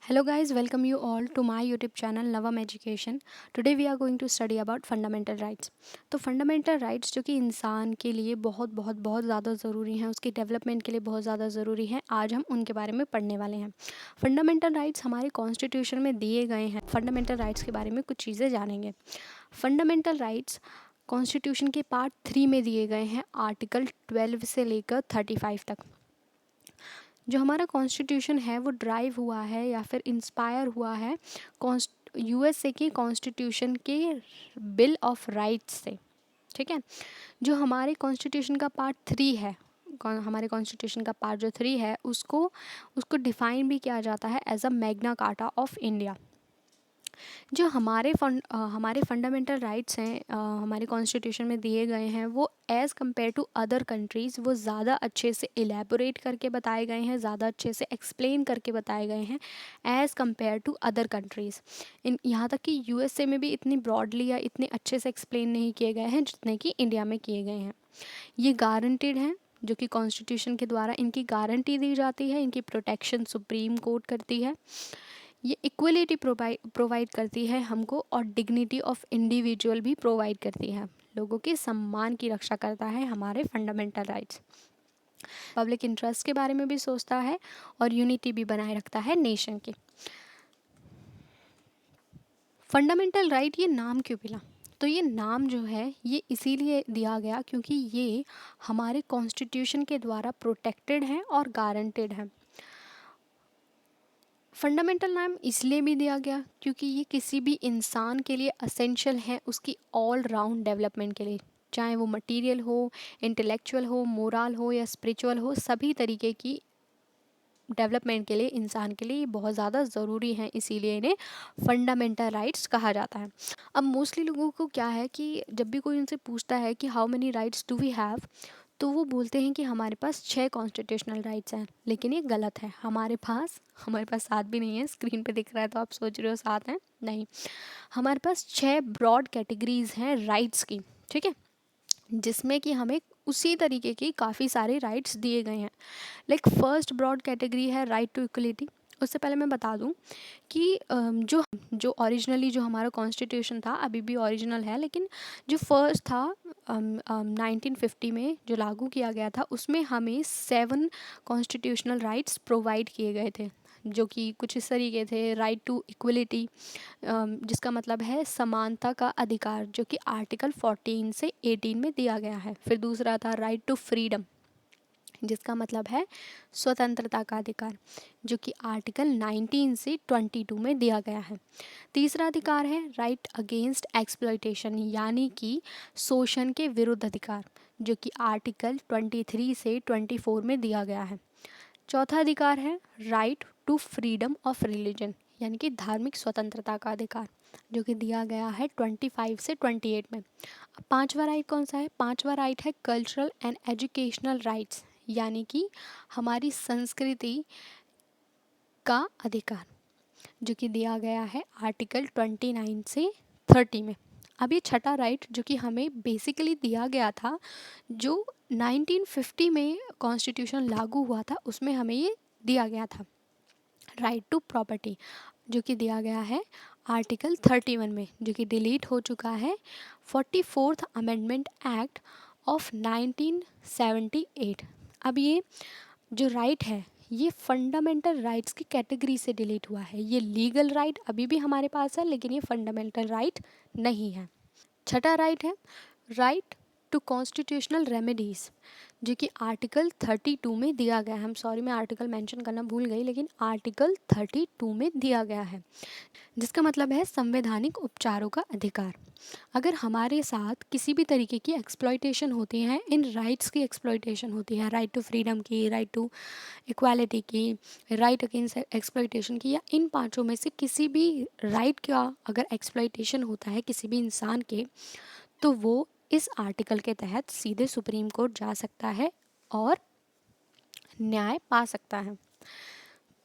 Hello guys, welcome you all to my YouTube channel Navam Education. Today we are going to study about fundamental rights. तो fundamental rights जो कि इंसान के लिए बहुत बहुत बहुत ज़्यादा ज़रूरी हैं, उसकी डेवलपमेंट के लिए बहुत ज़्यादा ज़रूरी हैं, आज हम उनके बारे में पढ़ने वाले हैं। फंडामेंटल राइट्स हमारे कॉन्स्टिट्यूशन में दिए गए हैं। फंडामेंटल राइट्स के बारे में कुछ चीज़ें जानेंगे। फंडामेंटल राइट्स कॉन्स्टिट्यूशन के पार्ट 3 में दिए गए हैं, आर्टिकल 12 से लेकर 35 तक। जो हमारा कॉन्स्टिट्यूशन है वो ड्राइव हुआ है या फिर इंस्पायर हुआ है यूएसए के कॉन्स्टिट्यूशन के बिल ऑफ राइट्स से। ठीक है, जो हमारे कॉन्स्टिट्यूशन का पार्ट 3 है, हमारे कॉन्स्टिट्यूशन का पार्ट जो 3 है उसको उसको डिफाइन भी किया जाता है as a Magna Carta of India. जो हमारे फंडामेंटल राइट्स हैं, हमारे कॉन्स्टिट्यूशन में दिए गए हैं, वो as compare to other countries वो ज़्यादा अच्छे से एलेबोरेट करके बताए गए हैं, ज़्यादा अच्छे से एक्सप्लेन करके बताए गए हैं as compare to other countries. यहाँ तक कि यूएसए में भी इतनी ब्रॉडली या इतने अच्छे से एक्सप्लेन नहीं किए गए हैं जितने कि इंडिया में किए गए हैं। ये गारंटेड हैं, जो कि कॉन्स्टिट्यूशन के द्वारा इनकी गारंटी दी जाती है, इनकी प्रोटेक्शन सुप्रीम कोर्ट करती है। ये इक्वलिटी प्रोवाइड करती है हमको, और डिग्निटी ऑफ इंडिविजुअल भी प्रोवाइड करती है, लोगों के सम्मान की रक्षा करता है हमारे फंडामेंटल राइट्स। पब्लिक इंटरेस्ट के बारे में भी सोचता है और यूनिटी भी बनाए रखता है नेशन की। फंडामेंटल राइट ये नाम क्यों मिला? तो ये नाम जो है ये इसीलिए दिया गया क्योंकि ये हमारे कॉन्स्टिट्यूशन के द्वारा प्रोटेक्टेड हैं और गारंटेड हैं। फंडामेंटल नाम इसलिए भी दिया गया क्योंकि ये किसी भी इंसान के लिए असेंशियल है उसकी ऑल राउंड डेवलपमेंट के लिए, चाहे वो मटेरियल हो, इंटेलेक्चुअल हो, मोरल हो या स्पिरिचुअल हो, सभी तरीके की डेवलपमेंट के लिए इंसान के लिए बहुत ज़्यादा ज़रूरी है, इसीलिए इन्हें फंडामेंटल राइट्स कहा जाता है। अब मोस्टली लोगों को क्या है कि जब भी कोई उनसे पूछता है कि how many rights do we have, तो वो बोलते हैं कि हमारे पास 6 कॉन्स्टिट्यूशनल राइट्स हैं, लेकिन ये गलत है। हमारे पास 7 भी नहीं है, स्क्रीन पे दिख रहा है तो आप सोच रहे हो 7 हैं, नहीं। हमारे पास 6 ब्रॉड कैटेगरीज हैं राइट्स की, ठीक है, जिसमें कि हमें उसी तरीके की काफ़ी सारे राइट्स दिए गए हैं। लाइक फर्स्ट ब्रॉड कैटेगरी है राइट टू इक्वलिटी। उससे पहले मैं बता दूं कि जो जो ओरिजिनली जो हमारा कॉन्स्टिट्यूशन था, अभी भी ओरिजिनल है, लेकिन जो फर्स्ट था 1950 में जो लागू किया गया था, उसमें हमें 7 कॉन्स्टिट्यूशनल राइट्स प्रोवाइड किए गए थे, जो कि कुछ इस तरीके थे। राइट टू इक्वलिटी, जिसका मतलब है समानता का अधिकार, जो कि आर्टिकल 14 से 18 में दिया गया है। फिर दूसरा था राइट टू फ्रीडम, जिसका मतलब है स्वतंत्रता का अधिकार, जो कि आर्टिकल 19 से 22 में दिया गया है। तीसरा अधिकार है राइट अगेंस्ट एक्सप्लॉयटेशन, यानी कि शोषण के विरुद्ध अधिकार, जो कि आर्टिकल 23 से 24 में दिया गया है। चौथा अधिकार है right to freedom of religion, यानी कि धार्मिक स्वतंत्रता का अधिकार, जो कि दिया गया है 25 से 28 में। अब पांचवा राइट कौन सा है? पांचवा राइट है कल्चरल एंड एजुकेशनल राइट्स, यानी कि हमारी संस्कृति का अधिकार, जो कि दिया गया है आर्टिकल 29 से 30 में। अब ये छठा राइट जो कि हमें बेसिकली दिया गया था, जो 1950 में कॉन्स्टिट्यूशन लागू हुआ था, उसमें हमें ये दिया गया था, राइट टू प्रॉपर्टी, जो कि दिया गया है आर्टिकल 31 में, जो कि डिलीट हो चुका है 44th अमेंडमेंट एक्ट ऑफ 1978। अब ये जो राइट है ये फंडामेंटल राइट्स की कैटेगरी से डिलीट हुआ है। ये लीगल राइट अभी भी हमारे पास है, लेकिन ये फंडामेंटल राइट नहीं है। छठा राइट है राइट टू कॉन्स्टिट्यूशनल रेमेडीज़, जो कि आर्टिकल 32 में दिया गया है। हम सॉरी, मैं आर्टिकल मेंशन करना भूल गई, लेकिन आर्टिकल 32 में दिया गया है, जिसका मतलब है संवैधानिक उपचारों का अधिकार। अगर हमारे साथ किसी भी तरीके की एक्सप्लॉयटेशन होती है, इन राइट्स की एक्सप्लॉयटेशन होती है, राइट टू फ्रीडम की, राइट टू इक्वालिटी की, राइट अगेंस्ट एक्सप्लॉयटेशन की, या इन पांचों में से किसी भी राइट का अगर एक्सप्लॉयटेशन होता है किसी भी इंसान के, तो वो इस आर्टिकल के तहत सीधे सुप्रीम कोर्ट जा सकता है और न्याय पा सकता है।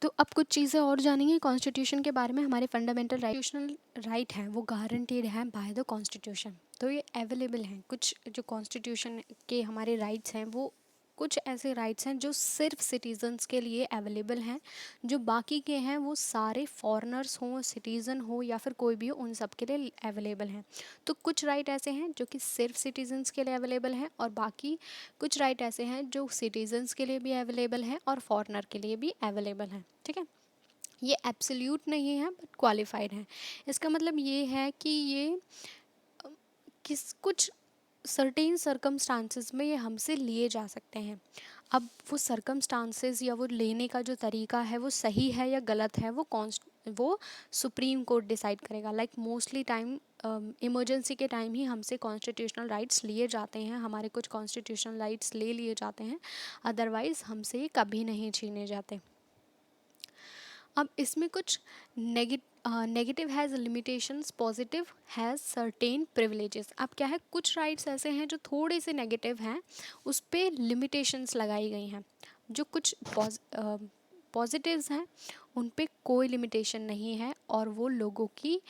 तो अब कुछ चीज़ें और जानेंगे कॉन्स्टिट्यूशन के बारे में। हमारे फंडामेंटल राइट हैं वो गारंटीड हैं बाय द कॉन्स्टिट्यूशन, तो ये अवेलेबल हैं। कुछ जो कॉन्स्टिट्यूशन के हमारे राइट्स हैं वो कुछ ऐसे राइट्स हैं जो सिर्फ सिटीजन्स के लिए अवेलेबल हैं, जो बाकी के हैं वो सारे फॉरेनर्स हों, सिटीज़न हो या फिर कोई भी हो, उन सब के लिए अवेलेबल हैं। तो कुछ राइट ऐसे हैं जो कि सिर्फ सिटीजन्स के लिए अवेलेबल हैं, और बाकी कुछ राइट ऐसे हैं जो सिटीजन्स के लिए भी अवेलेबल हैं और फॉरेनर के लिए भी अवेलेबल हैं। ठीक है, ये एब्सोल्यूट नहीं है बट क्वालिफाइड है। इसका मतलब ये है कि ये किस कुछ सर्टेन सर्कमस्टांसेस में ये हमसे लिए जा सकते हैं। अब वो सर्कमस्टांसेस या वो लेने का जो तरीका है वो सही है या गलत है, वो सुप्रीम कोर्ट डिसाइड करेगा। लाइक मोस्टली टाइम इमरजेंसी के टाइम ही हमसे कॉन्स्टिट्यूशनल राइट्स लिए जाते हैं, हमारे कुछ कॉन्स्टिट्यूशनल राइट्स ले लिए जाते हैं, अदरवाइज़ हमसे ये कभी नहीं छीने जाते। अब इसमें कुछ negative has limitations, positive has certain privileges. अब क्या है, कुछ राइट्स ऐसे हैं जो थोड़े से नेगेटिव हैं, उस पर लिमिटेशंस लगाई गई हैं। जो कुछ पॉजिटिव्स हैं उन पे कोई लिमिटेशन नहीं है, और वो लोगों की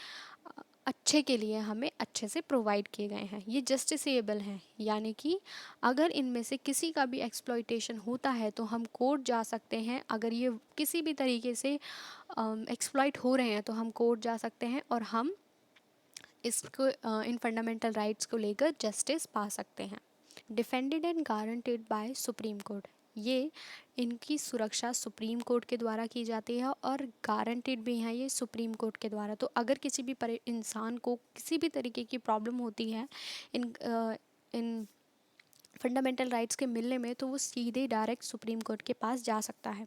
अच्छे के लिए हमें अच्छे से प्रोवाइड किए गए हैं। ये जस्टिसेबल हैं, यानी कि अगर इनमें से किसी का भी एक्सप्लॉइटेशन होता है तो हम कोर्ट जा सकते हैं। अगर ये किसी भी तरीके से एक्सप्लॉइट हो रहे हैं तो हम कोर्ट जा सकते हैं, और हम इसको इन फंडामेंटल राइट्स को लेकर जस्टिस पा सकते हैं। Defended and guaranteed bye supreme court, ये इनकी सुरक्षा सुप्रीम कोर्ट के द्वारा की जाती है, और गारंटेड भी है ये सुप्रीम कोर्ट के द्वारा। तो अगर किसी भी इंसान को किसी भी तरीके की प्रॉब्लम होती है इन फंडामेंटल राइट्स के मिलने में, तो वो सीधे डायरेक्ट सुप्रीम कोर्ट के पास जा सकता है।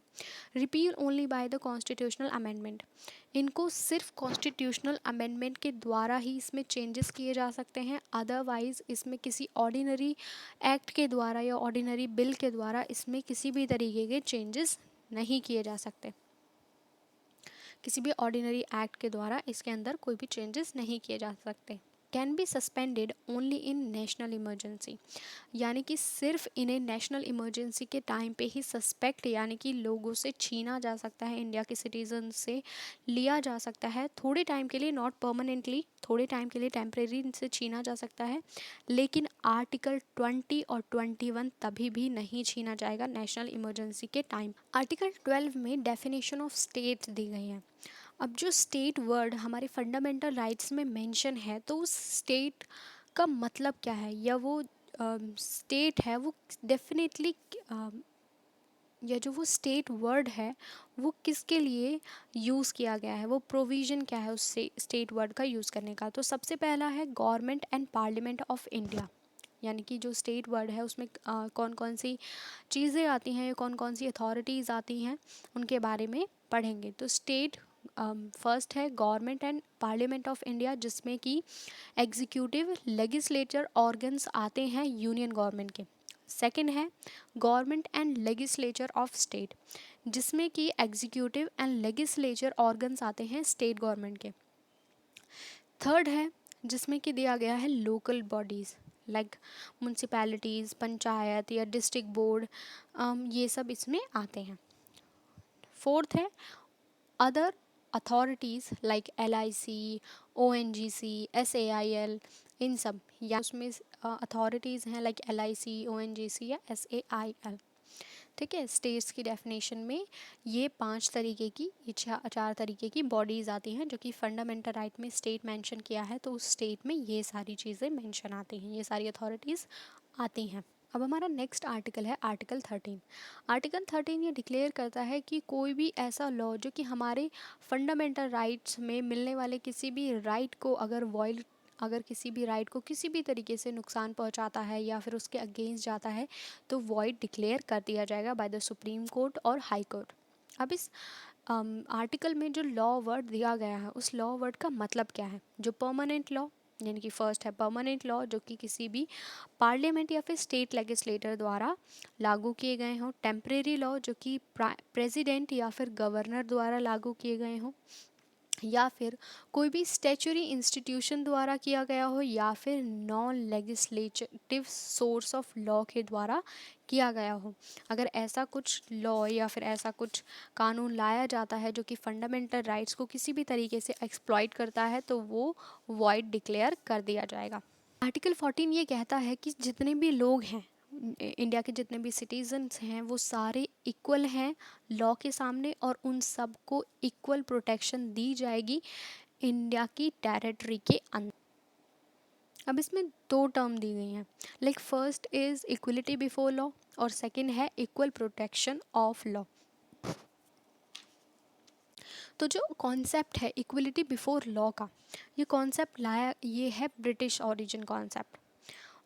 Repeal only by the constitutional amendment, इनको सिर्फ कॉन्स्टिट्यूशनल अमेंडमेंट के द्वारा ही इसमें चेंजेस किए जा सकते हैं, अदरवाइज़ इसमें किसी ऑर्डिनरी एक्ट के द्वारा या ऑर्डिनरी बिल के द्वारा इसमें किसी भी तरीके के चेंजेस नहीं किए जा सकते। किसी भी ऑर्डिनरी एक्ट के द्वारा इसके अंदर कोई भी चेंजेस नहीं किए जा सकते। Can be suspended only in national emergency, यानी कि सिर्फ इन्हें नेशनल इमरजेंसी के टाइम पे ही सस्पेक्ट यानी कि लोगों से छीना जा सकता है, इंडिया के सिटीजन से लिया जा सकता है थोड़े टाइम के लिए, नॉट परमानेंटली, थोड़े टाइम के लिए टेम्परेरी इनसे छीना जा सकता है। लेकिन आर्टिकल 20 और 21 तभी भी नहीं छीना जाएगा नेशनल इमरजेंसी के टाइम। आर्टिकल 12 में डेफिनेशन ऑफ स्टेट दी गई है। अब जो स्टेट वर्ड हमारे फंडामेंटल राइट्स में मेंशन है, तो उस स्टेट का मतलब क्या है, या वो स्टेट है वो डेफिनेटली, या जो वो स्टेट वर्ड है वो किसके लिए यूज़ किया गया है, वो प्रोविज़न क्या है उस स्टेट वर्ड का यूज़ करने का। तो सबसे पहला है government and parliament of India, यानी कि जो स्टेट वर्ड है उसमें कौन कौन सी चीज़ें आती हैं, कौन कौन सी अथॉरिटीज़ आती हैं, उनके बारे में पढ़ेंगे। तो स्टेट फर्स्ट है government and parliament of India, जिसमें कि एग्जीक्यूटिव लेजिस्लेचर ऑर्गन्स आते हैं यूनियन गवर्नमेंट के। सेकंड है government and legislature of state, जिसमें कि एग्जीक्यूटिव एंड लेजिस्लेचर ऑर्गन्स आते हैं स्टेट गवर्नमेंट के। थर्ड है जिसमें कि दिया गया है local bodies like municipalities, panchayat या डिस्ट्रिक्ट बोर्ड, ये सब इसमें आते हैं। फोर्थ है other authorities like LIC, ONGC, SAIL, इन सब, या उसमें अथॉरिटीज़ हैं लाइक LIC, ONGC या SAIL। ठीक है, स्टेट्स की डेफिनेशन में ये 5 तरीके की, ये 4 तरीके की बॉडीज़ आती हैं जो कि फंडामेंटल राइट में स्टेट मेंशन किया है, तो उस स्टेट में ये सारी चीज़ें मेंशन आती हैं, ये सारी अथॉरिटीज़ आती हैं। अब हमारा नेक्स्ट आर्टिकल है आर्टिकल 13। आर्टिकल 13 ये डिक्लेयर करता है कि कोई भी ऐसा लॉ जो कि हमारे फंडामेंटल राइट्स में मिलने वाले किसी भी राइट को अगर किसी भी राइट को किसी भी तरीके से नुकसान पहुंचाता है या फिर उसके अगेंस्ट जाता है, तो वॉइड डिक्लेयर कर दिया जाएगा बाय द सुप्रीम कोर्ट और हाई कोर्ट। अब इस आर्टिकल में जो लॉ वर्ड दिया गया है उस लॉ वर्ड का मतलब क्या है। जो परमानेंट लॉ, यानी कि फर्स्ट है परमानेंट लॉ जो कि किसी भी पार्लियामेंट या फिर स्टेट लेजिस्लेटर द्वारा लागू किए गए हों। टेम्परेरी लॉ जो कि प्रेसिडेंट या फिर गवर्नर द्वारा लागू किए गए हों, या फिर कोई भी स्टैच्यूटरी इंस्टीट्यूशन द्वारा किया गया हो, या फिर non legislative source of law के द्वारा किया गया हो। अगर ऐसा कुछ लॉ या फिर ऐसा कुछ कानून लाया जाता है जो कि फंडामेंटल राइट्स को किसी भी तरीके से एक्सप्लॉइट करता है, तो वो वॉइड डिक्लेयर कर दिया जाएगा। आर्टिकल 14 ये कहता है कि जितने भी लोग हैं इंडिया के जितने भी सिटीजन्स हैं वो सारे इक्वल हैं लॉ के सामने, और उन सबको इक्वल प्रोटेक्शन दी जाएगी इंडिया की टेरिटरी के अंदर। अब इसमें दो टर्म दी गई हैं, like first is equality before law और सेकंड है इक्वल प्रोटेक्शन ऑफ लॉ। तो जो कॉन्सेप्ट है इक्वलिटी बिफोर लॉ का, ये कॉन्सेप्ट लाया, ये है ब्रिटिश ओरिजिन कॉन्सेप्ट।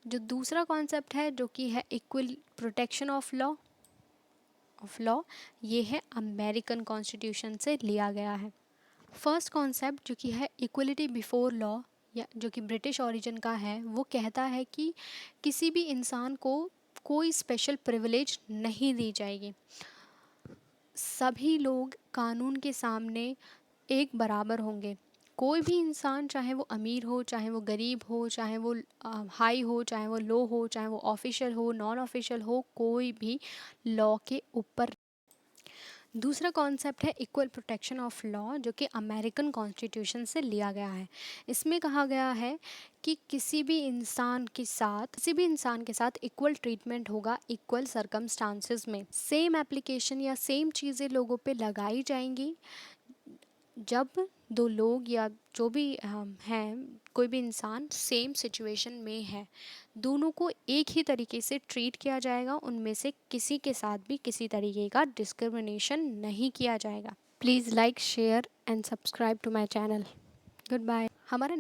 जो दूसरा कॉन्सेप्ट है जो कि है इक्वल प्रोटेक्शन ऑफ लॉ, ये है अमेरिकन कॉन्स्टिट्यूशन से लिया गया है। फर्स्ट कॉन्सेप्ट जो कि है इक्वलिटी बिफोर लॉ, या जो कि ब्रिटिश ओरिजिन का है, वो कहता है कि किसी भी इंसान को कोई स्पेशल प्रिविलेज नहीं दी जाएगी। सभी लोग कानून के सामने एक बराबर होंगे। कोई भी इंसान, चाहे वो अमीर हो, चाहे वो गरीब हो, चाहे वो हाई हो, चाहे वो लो हो, चाहे वो ऑफिशियल हो, नॉन ऑफिशियल हो, कोई भी लॉ के ऊपर। दूसरा कॉन्सेप्ट है इक्वल प्रोटेक्शन ऑफ लॉ, जो कि अमेरिकन कॉन्स्टिट्यूशन से लिया गया है। इसमें कहा गया है कि किसी भी इंसान के साथ इक्वल ट्रीटमेंट होगा इक्वल सर्कमस्टांसेस में। सेम एप्लीकेशन या सेम चीज़ें लोगों पे लगाई जाएंगी जब दो लोग या जो भी हैं, कोई भी इंसान सेम सिचुएशन में है, दोनों को एक ही तरीके से ट्रीट किया जाएगा। उनमें से किसी के साथ भी किसी तरीके का डिस्क्रिमिनेशन नहीं किया जाएगा। Please like, share and subscribe to my channel. Good bye. हमारा